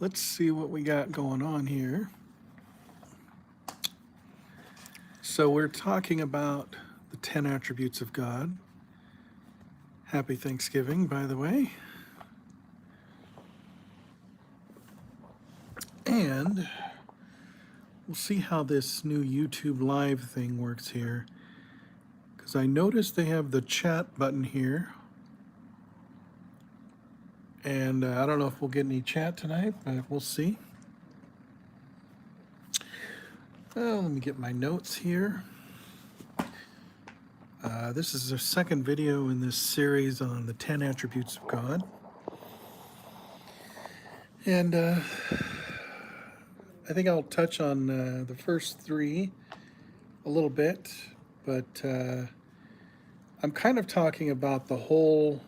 Let's see what we got going on here. So we're talking about the 10 attributes of God. Happy Thanksgiving, by the way. And we'll see how this new YouTube Live thing works here. Because I noticed they have the chat button here. And I don't know if we'll get any chat tonight, but we'll see. Let me get my notes here. This is the second video in this series on the 10 attributes of God. And I think I'll touch on the first three a little bit, but I'm kind of talking about the whole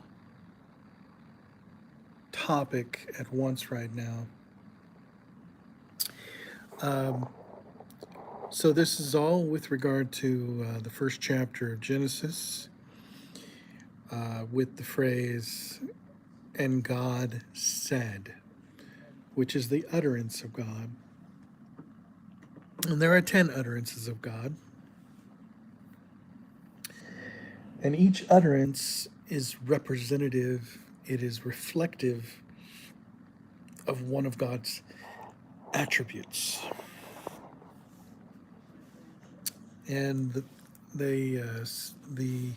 topic at once right now. So this is all with regard to the first chapter of Genesis, with the phrase, "and God said," which is the utterance of God. And there are 10 utterances of God. And each utterance is representative, it is reflective of one of God's attributes. And the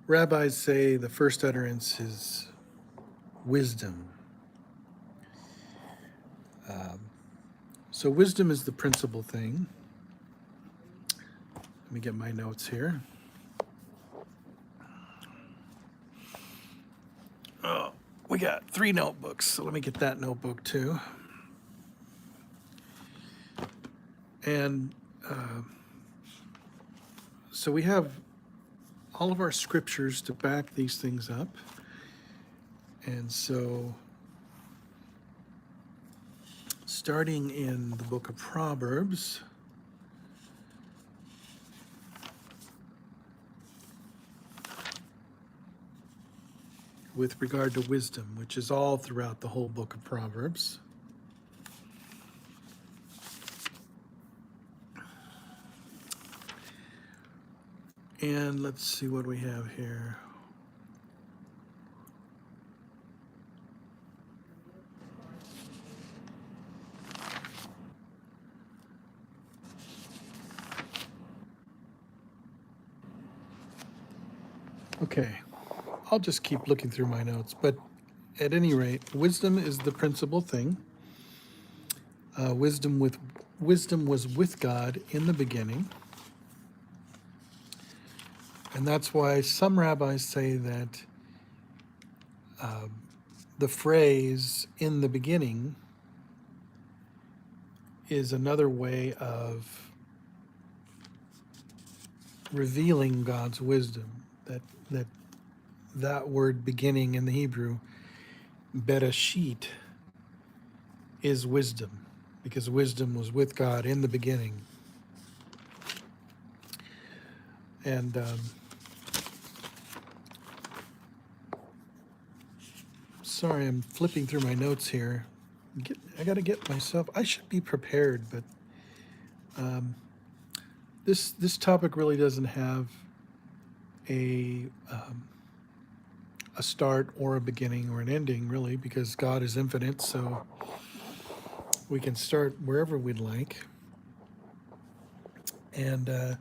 rabbis say the first utterance is wisdom. So wisdom is the principal thing. Let me get my notes here. Oh, we got 3 notebooks, so let me get that notebook too. And so we have all of our scriptures to back these things up. And so, starting in the book of Proverbs, with regard to wisdom, which is all throughout the whole book of Proverbs. And let's see what we have here. Okay, I'll just keep looking through my notes, but at any rate, wisdom is the principal thing. Wisdom was with God in the beginning. And that's why some rabbis say that the phrase "in the beginning" is another way of revealing God's wisdom. That word "beginning" in the Hebrew, bereshit, is wisdom, because wisdom was with God in the beginning. And sorry, I'm flipping through my notes here. I got to get myself. I should be prepared, but this topic really doesn't have a start or a beginning or an ending, really, because God is infinite. So we can start wherever we'd like. And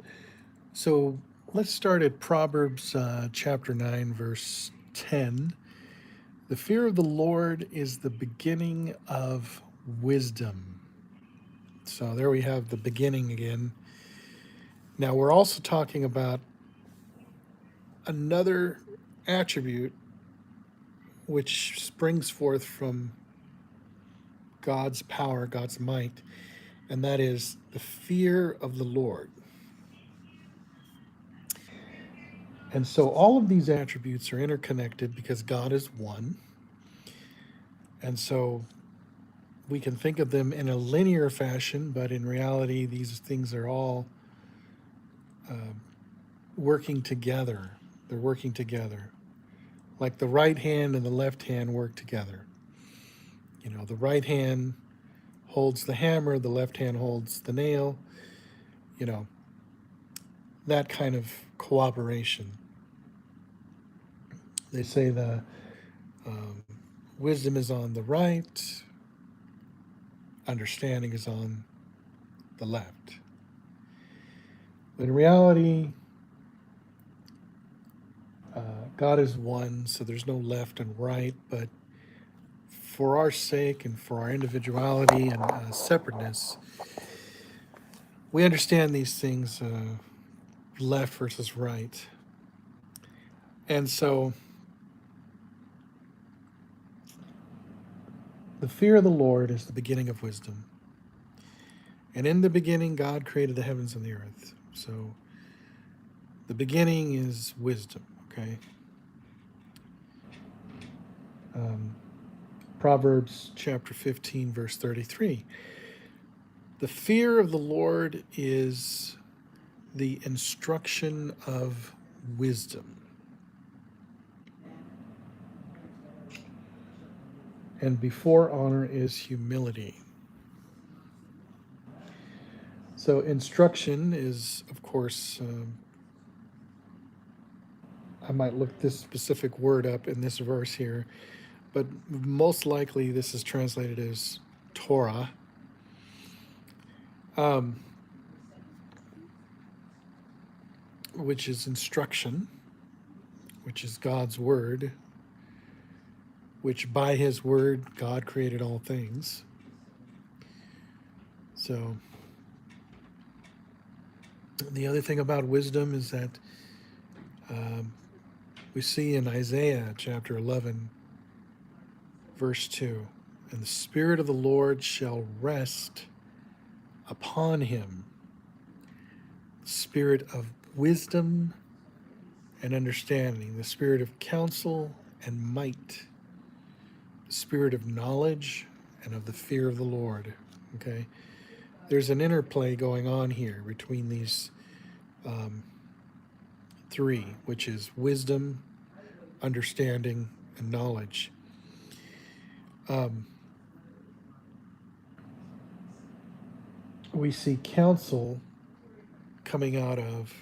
so let's start at Proverbs chapter 9, verse 10. The fear of the Lord is the beginning of wisdom. So there we have the beginning again. Now we're also talking about another attribute which springs forth from God's power, God's might, and that is the fear of the Lord. And so all of these attributes are interconnected because God is one. And so we can think of them in a linear fashion, but in reality, these things are all working together. They're working together. Like the right hand and the left hand work together. The right hand holds the hammer, the left hand holds the nail, you know, that kind of cooperation. They say the um, wisdom is on the right, understanding is on the left. But in reality, uh, God is one, so there's no left and right, but for our sake and for our individuality and separateness, we understand these things, left versus right. And so the fear of the Lord is the beginning of wisdom. And in the beginning, God created the heavens and the earth. So the beginning is wisdom, okay? Um, Proverbs chapter 15, verse 33. The fear of the Lord is the instruction of wisdom. And before honor is humility. So instruction is, of course, I might look this specific word up in this verse here, but most likely this is translated as Torah. Um, which is instruction, which is God's word, which by his word God created all things. So the other thing about wisdom is that um, we see in Isaiah chapter 11, verse 2, and the Spirit of the Lord shall rest upon him, the Spirit of wisdom and understanding, the Spirit of counsel and might, the Spirit of knowledge and of the fear of the Lord. Okay? There's an interplay going on here between these um, three, which is wisdom, understanding, and knowledge. Um, we see counsel coming out of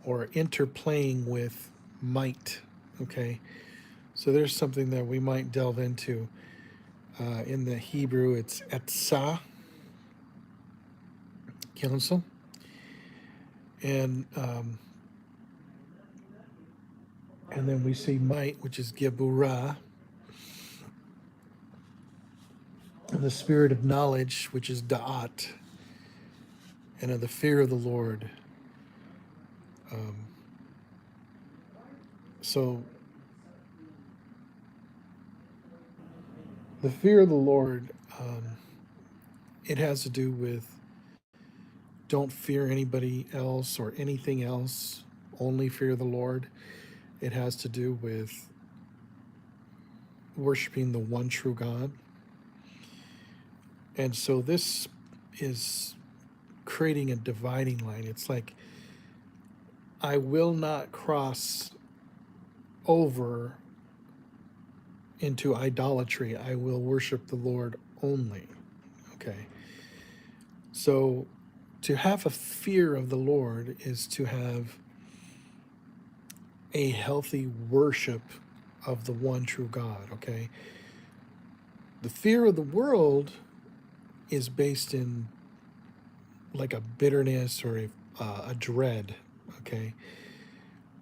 or interplaying with might. Okay, so there's something that we might delve into. In the Hebrew, it's etzah, counsel, and then we see might, which is geburah, and the spirit of knowledge, which is da'at, and of the fear of the Lord. Um, so the fear of the Lord, it has to do with don't fear anybody else or anything else, only fear the Lord. It has to do with worshiping the one true God. And so this is creating a dividing line. It's like, I will not cross over into idolatry. I will worship the Lord only. Okay. So to have a fear of the Lord is to have a healthy worship of the one true God. Okay. The fear of the world is based in like a bitterness or a dread. Okay.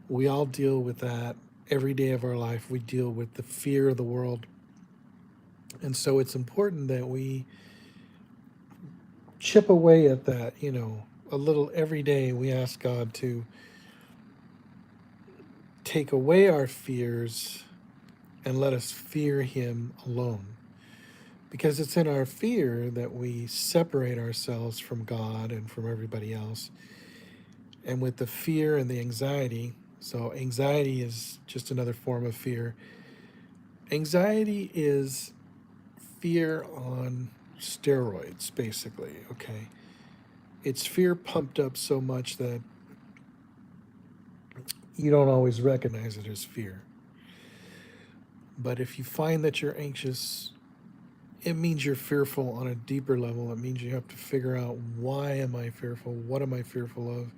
We all deal with that every day of our life. We deal with the fear of the world. And so it's important that we chip away at that, a little every day. We ask God to take away our fears and let us fear Him alone. Because it's in our fear that we separate ourselves from God and from everybody else. And with the fear and the anxiety, so anxiety is just another form of fear. Anxiety is fear on steroids, basically, okay? It's fear pumped up so much that you don't always recognize it as fear. But if you find that you're anxious, it means you're fearful on a deeper level. It means you have to figure out, why am I fearful? What am I fearful of?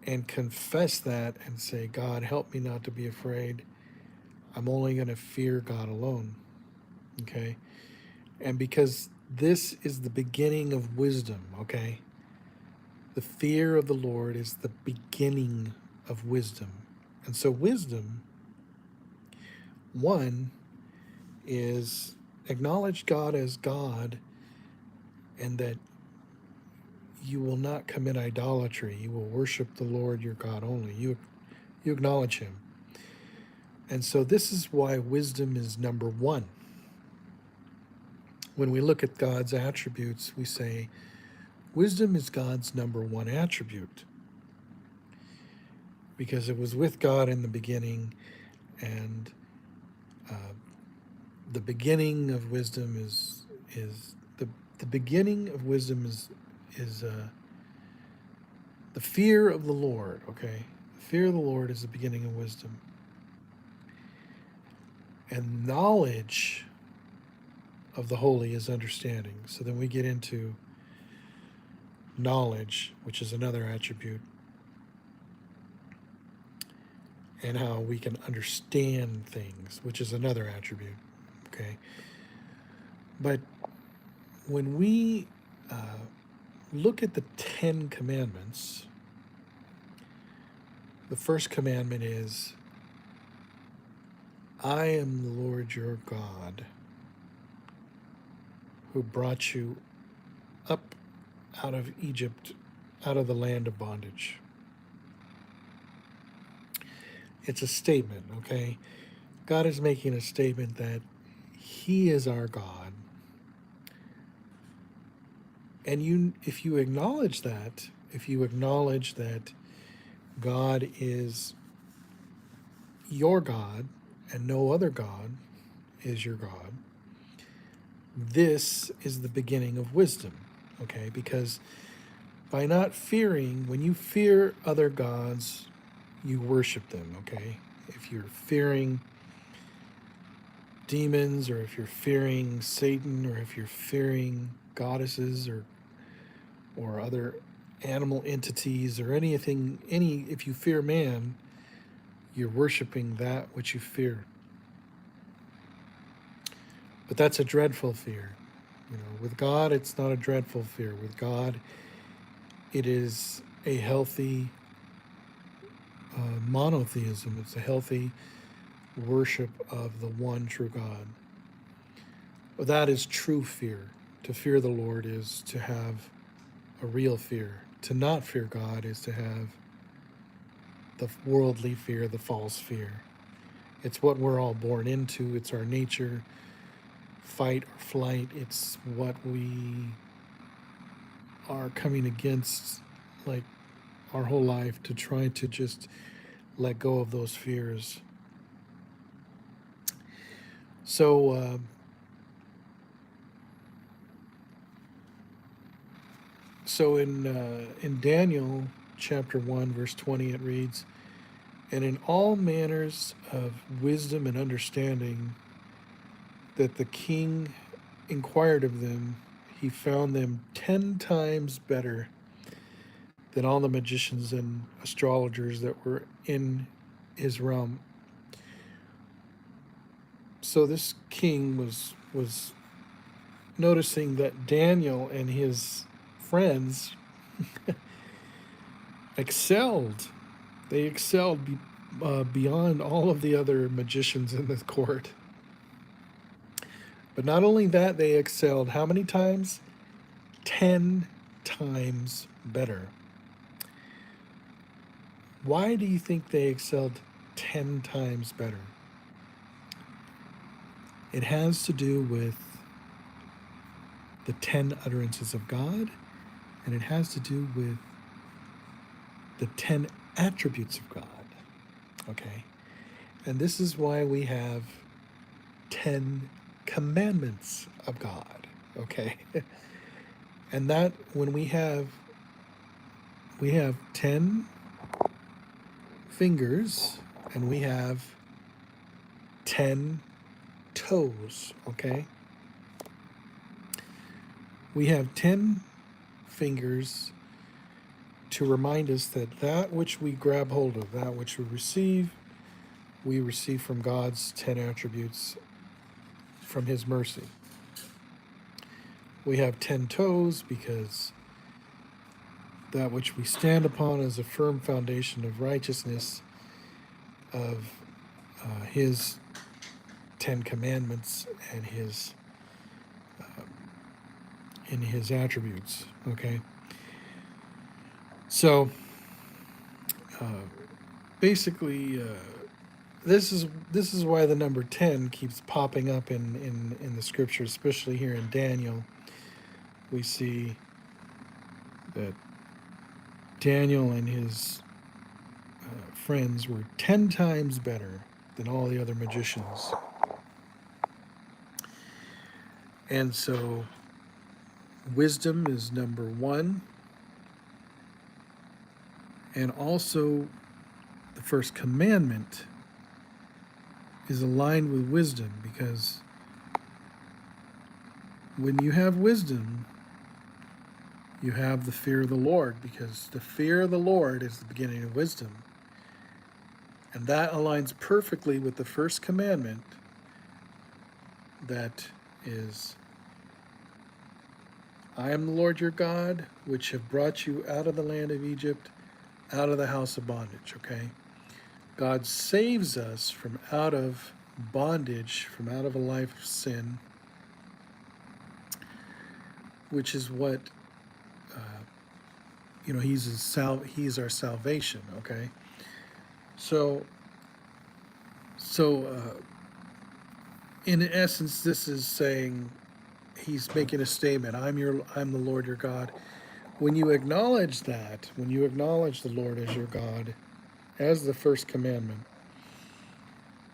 And confess that and say, God, help me not to be afraid. I'm only going to fear God alone. Okay? And because this is the beginning of wisdom, okay? The fear of the Lord is the beginning of wisdom. And so, wisdom, one, is acknowledge God as God, and that you will not commit idolatry. You will worship the Lord your God only. You acknowledge him. And so this is why wisdom is number one. When we look at God's attributes, we say wisdom is God's number one attribute, because it was with God in the beginning, and uh, the beginning of wisdom is the beginning of wisdom is the fear of the Lord. Okay, the fear of the Lord is the beginning of wisdom, and knowledge of the holy is understanding. So then we get into knowledge, which is another attribute, and how we can understand things, which is another attribute. Okay, but when we look at the 10 Commandments, the first commandment is, I am the Lord your God, who brought you up out of Egypt, out of the land of bondage. It's a statement, okay? God is making a statement that he is our God. And if you acknowledge that, God is your God and no other God is your God, this is the beginning of wisdom, okay? Because by not fearing, when you fear other gods, you worship them, okay? If you're fearing demons, or if you're fearing Satan, or if you're fearing goddesses, or other animal entities, or anything, if you fear man, you're worshiping that which you fear. But that's a dreadful fear. With God, it's not a dreadful fear. With God, it is a healthy monotheism. It's a healthy worship of the one true God. Well, that is true fear. To fear the Lord is to have a real fear. To not fear God is to have the worldly fear, the false fear. It's what we're all born into. It's our nature, fight or flight. It's what we are coming against, like, our whole life, to try to just let go of those fears. So in Daniel chapter 1 verse 20, it reads, and in all manners of wisdom and understanding that the king inquired of them, he found them 10 times better than all the magicians and astrologers that were in his realm. So this king was noticing that Daniel and his friends excelled. They excelled beyond all of the other magicians in the court. But not only that, they excelled how many times? 10 times better. Why do you think they excelled 10 times better? It has to do with the 10 utterances of God, and it has to do with the 10 attributes of God. Okay? And this is why we have 10 commandments of God. Okay? And that when we have 10 fingers, and we have 10 toes, okay? We have 10 fingers to remind us that that which we grab hold of, that which we receive from God's 10 attributes from his mercy. We have 10 toes because that which we stand upon is a firm foundation of righteousness, of his 10 commandments and in his attributes. Okay, so basically, this is why the number 10 keeps popping up in the scripture, especially here in Daniel. We see that Daniel and his friends were 10 times better than all the other magicians. And so wisdom is number 1. And also the first commandment is aligned with wisdom, because when you have wisdom, you have the fear of the Lord, because the fear of the Lord is the beginning of wisdom. And that aligns perfectly with the first commandment, that is, I am the Lord your God, which have brought you out of the land of Egypt, out of the house of bondage, okay? God saves us from out of bondage, from out of a life of sin, which is what, he's our salvation, okay? So in essence, this is saying, he's making a statement, I'm the Lord your God. When you acknowledge that, when you acknowledge the Lord as your God, as the first commandment,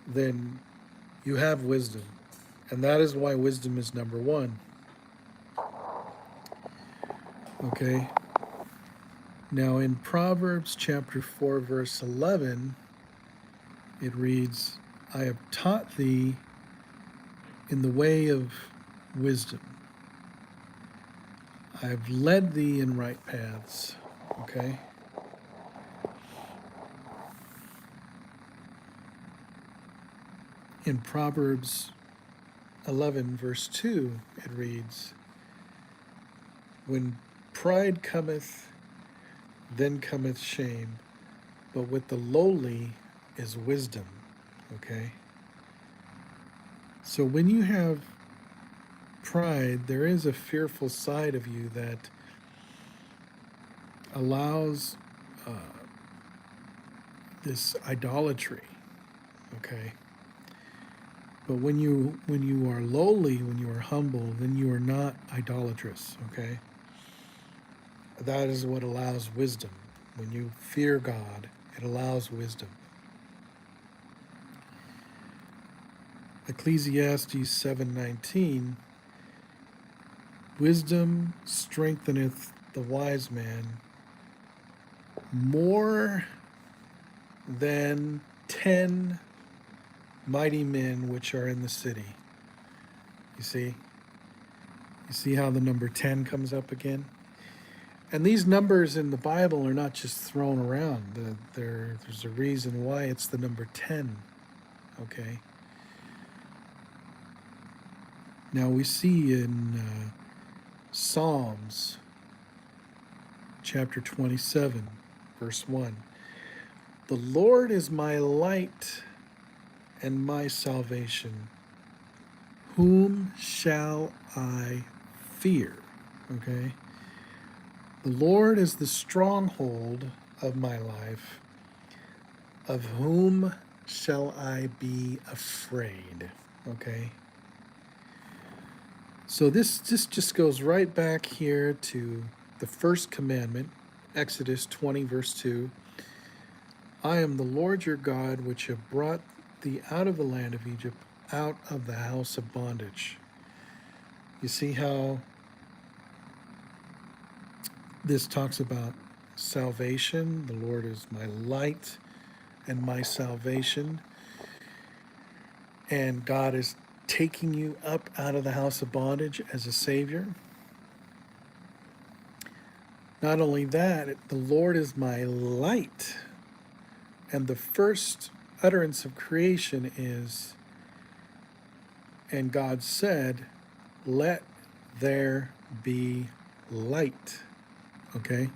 then you have wisdom. And that is why wisdom is number 1. Okay? Now in Proverbs chapter 4, verse 11, it reads, I have taught thee in the way of wisdom. I have led thee in right paths. Okay? In Proverbs 11, verse 2, it reads, when pride cometh, then cometh shame, but with the lowly is wisdom. Okay? So when you have pride, there is a fearful side of you that allows this idolatry. Okay? But when you are lowly, when you are humble, then you are not idolatrous. Okay? That is what allows wisdom. When you fear God, it allows wisdom. Ecclesiastes 7:19, wisdom strengtheneth the wise man more than 10 mighty men which are in the city. You see? You see how the number 10 comes up again? And these numbers in the Bible are not just thrown around. There's a reason why it's the number 10. Okay? Now we see in Psalms chapter 27, verse 1, the Lord is my light and my salvation. Whom shall I fear? Okay? The Lord is the stronghold of my life. Of whom shall I be afraid? Okay? So this just goes right back here to the first commandment, Exodus 20, verse 2. I am the Lord your God, which have brought thee out of the land of Egypt, out of the house of bondage. You see how this talks about salvation. The Lord is my light and my salvation. and God is taking you up out of the house of bondage as a Savior. Not only that, the Lord is my light. And the first utterance of creation is, and God said, let there be light. Okay?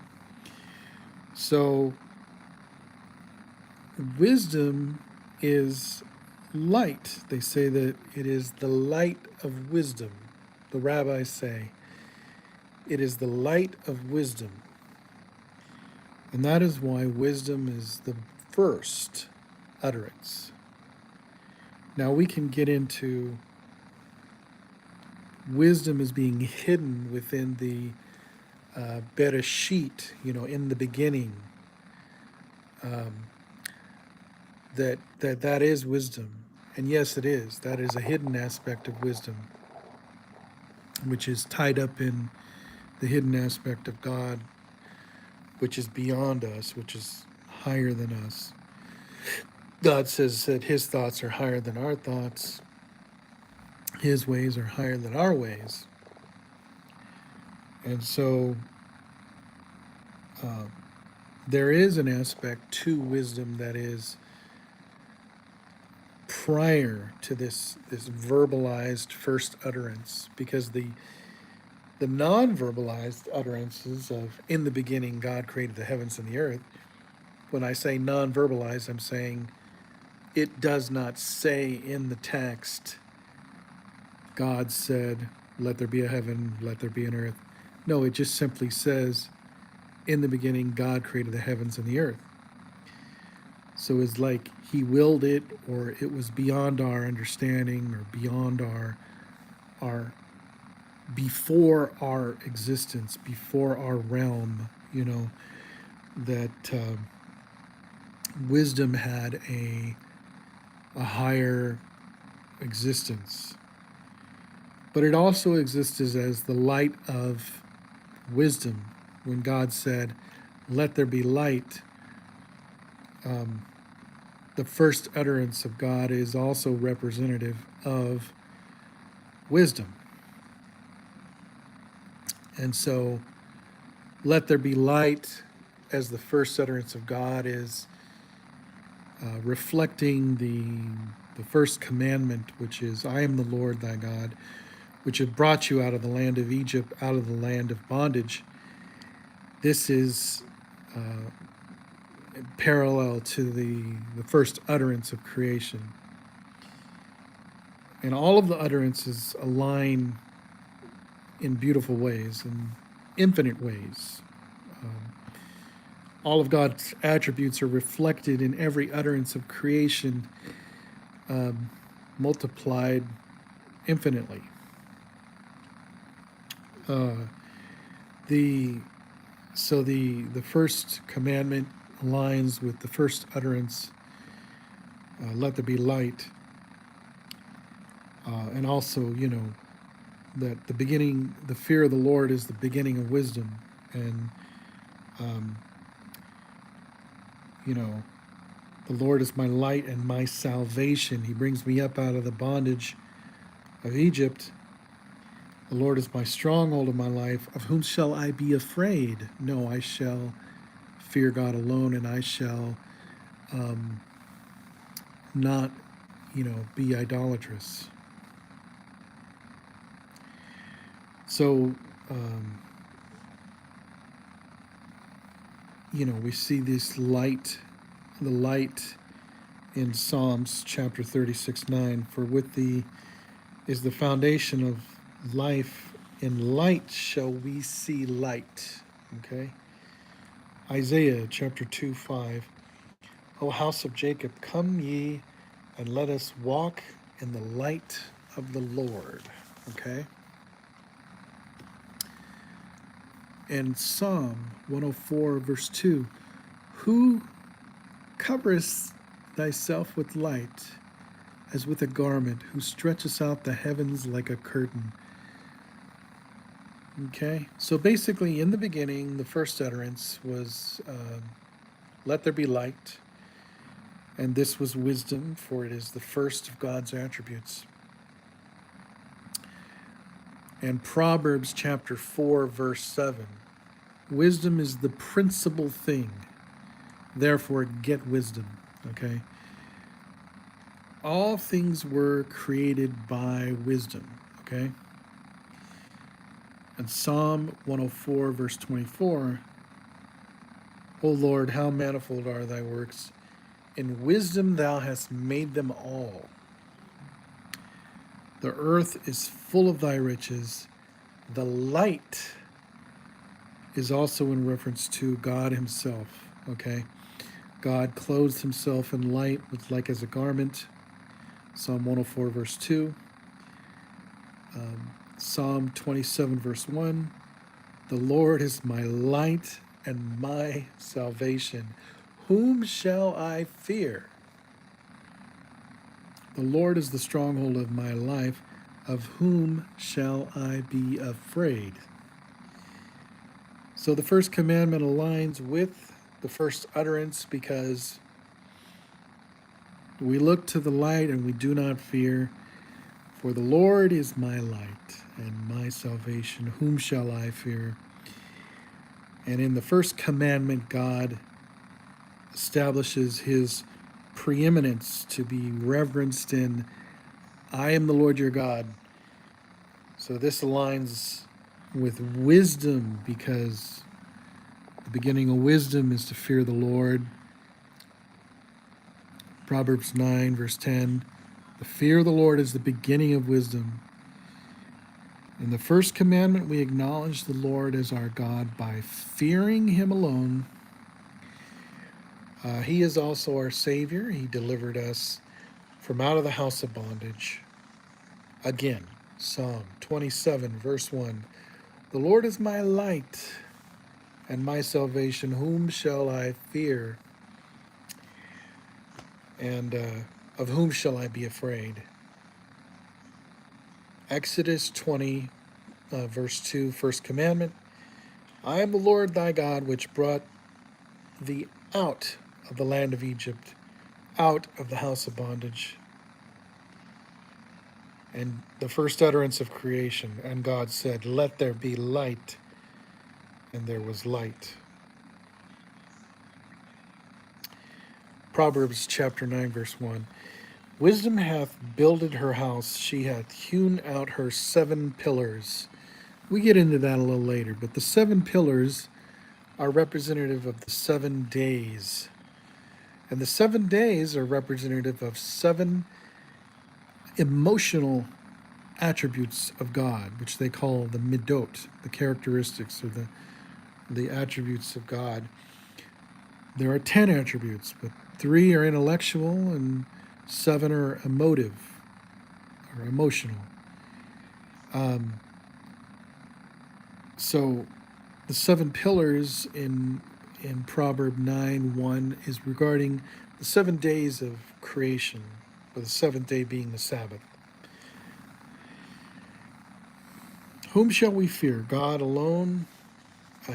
So, wisdom is light. They say that it is the light of wisdom. The rabbis say it is the light of wisdom. And that is why wisdom is the first utterance. Now we can get into wisdom as being hidden within the Bereshit, in the beginning. That is wisdom. And yes, it is. That is a hidden aspect of wisdom, which is tied up in the hidden aspect of God, which is beyond us, which is higher than us. God says that his thoughts are higher than our thoughts. His ways are higher than our ways. And so there is an aspect to wisdom that is prior to this verbalized first utterance, because the non-verbalized utterances of in the beginning God created the heavens and the earth, when I say non-verbalized, I'm saying it does not say in the text, God said, let there be a heaven, let there be an earth. No, it just simply says, in the beginning, God created the heavens and the earth. So it's like he willed it, or it was beyond our understanding, or beyond our before our existence, before our realm, that wisdom had a higher existence. But it also existed as the light of wisdom. When God said, let there be light, the first utterance of God is also representative of wisdom. And so, let there be light as the first utterance of God is reflecting the first commandment, which is, I am the Lord thy God, which have brought you out of the land of Egypt, out of the land of bondage. This is parallel to the first utterance of creation. And all of the utterances align in beautiful ways, in infinite ways. All of God's attributes are reflected in every utterance of creation, multiplied infinitely. The first commandment aligns with the first utterance, let there be light, and also, that the fear of the Lord is the beginning of wisdom, and the Lord is my light and my salvation. He brings me up out of the bondage of Egypt. The Lord is my stronghold of my life. Of whom shall I be afraid? No, I shall fear God alone, and I shall not, be idolatrous. So, we see this light, the light in Psalms chapter 36:9. For with thee is the foundation of life, in light shall we see light. Okay? Isaiah chapter 2:5. O house of Jacob, come ye and let us walk in the light of the Lord. Okay? And Psalm 104, verse 2. Who coverest thyself with light as with a garment, who stretches out the heavens like a curtain. Okay, so basically in the beginning, the first utterance was, let there be light. And this was wisdom, for it is the first of God's attributes. And Proverbs chapter 4, verse 7. Wisdom is the principal thing. Therefore, get wisdom. Okay? All things were created by wisdom. Okay? And Psalm 104, verse 24. O Lord, how manifold are thy works. In wisdom thou hast made them all. The earth is full of thy riches. The light is also in reference to God himself. Okay? God clothes himself in light with like as a garment. Psalm 104, verse 2. Psalm 27, verse 1. The Lord is my light and my salvation. Whom shall I fear? The Lord is the stronghold of my life. Of whom shall I be afraid? So the first commandment aligns with the first utterance because we look to the light and we do not fear. For the Lord is my light and my salvation. Whom shall I fear? And in the first commandment, God establishes his preeminence to be reverenced in, I am the Lord your God. So this aligns with wisdom because the beginning of wisdom is to fear the Lord. Proverbs 9, verse 10, the fear of the Lord is the beginning of wisdom. In the first commandment, we acknowledge the Lord as our God by fearing him alone. He is also our Savior. He delivered us from out of the house of bondage. Again, Psalm 27, verse 1. The Lord is my light and my salvation. Whom shall I fear? And of whom shall I be afraid? Exodus 20, verse 2, first commandment. I am the Lord thy God, which brought thee out of the land of Egypt, out of the house of bondage. And the first utterance of creation, and God said, let there be light, and there was light. Proverbs chapter 9, verse 1. Wisdom hath builded her house, she hath hewn out her 7 pillars. We get into that a little later, but the 7 pillars are representative of the 7 days. And the 7 days are representative of 7 emotional attributes of God, which they call the midot, the characteristics or the attributes of God. There are 10 attributes, but 3 are intellectual and 7 are emotive or emotional. So the 7 pillars in Proverb 9:1 is regarding the 7 days of creation, with the 7th day being the Sabbath. Whom shall we fear? God alone.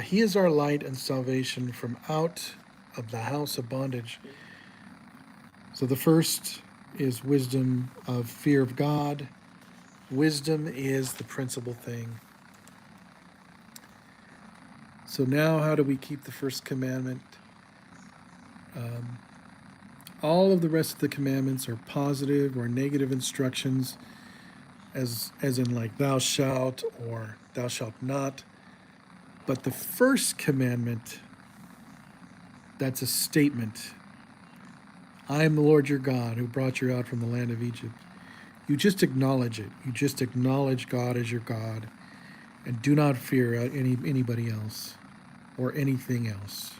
He is our light and salvation from out of the house of bondage. So the first is wisdom of fear of God. Wisdom is the principal thing. So now how do we keep the first commandment? All of the rest of the commandments are positive or negative instructions, as in like thou shalt or thou shalt not. But the first commandment, that's a statement. I am the Lord your God who brought you out from the land of Egypt. You just acknowledge it. You just acknowledge God as your God and do not fear anybody else or anything else.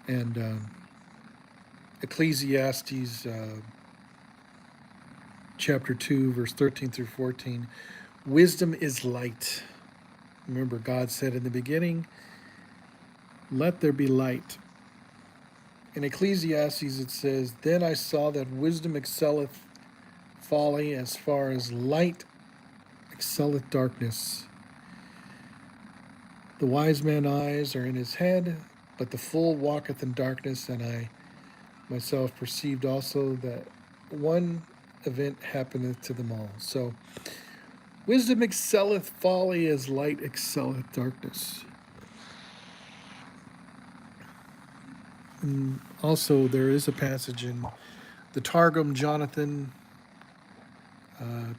And Ecclesiastes chapter 2, verse 13 through 14, wisdom is light. Remember, God said in the beginning, let there be light. In Ecclesiastes it says, then I saw that wisdom excelleth folly as far as light excelleth darkness. The wise man's eyes are in his head, but the fool walketh in darkness, and I myself perceived also that one event happeneth to them all. So, wisdom excelleth folly as light excelleth darkness. And also, there is a passage in the Targum, Jonathan ben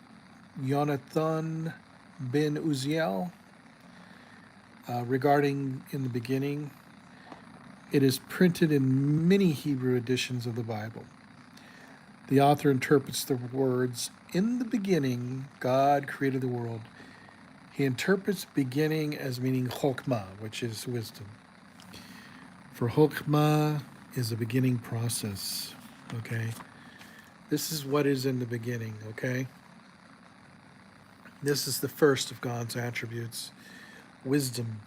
Uziel, regarding in the beginning. It is printed in many Hebrew editions of the Bible. The author interprets the words, "In the beginning, God created the world." He interprets beginning as meaning chokmah, which is wisdom. For chokmah is a beginning process, okay? This is what is in the beginning, okay? This is the first of God's attributes, wisdom.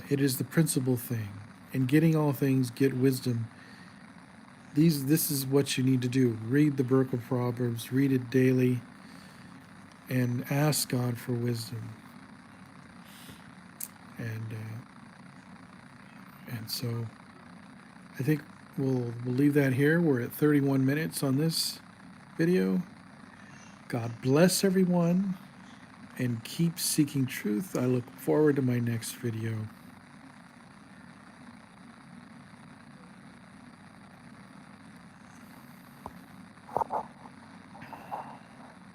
It is the principal thing. In getting all things, get wisdom. This is what you need to do. Read the book of Proverbs, read it daily, and ask God for wisdom. And so I think we'll leave that here. We're at 31 minutes on this video. God bless everyone and keep seeking truth. I look forward to my next video.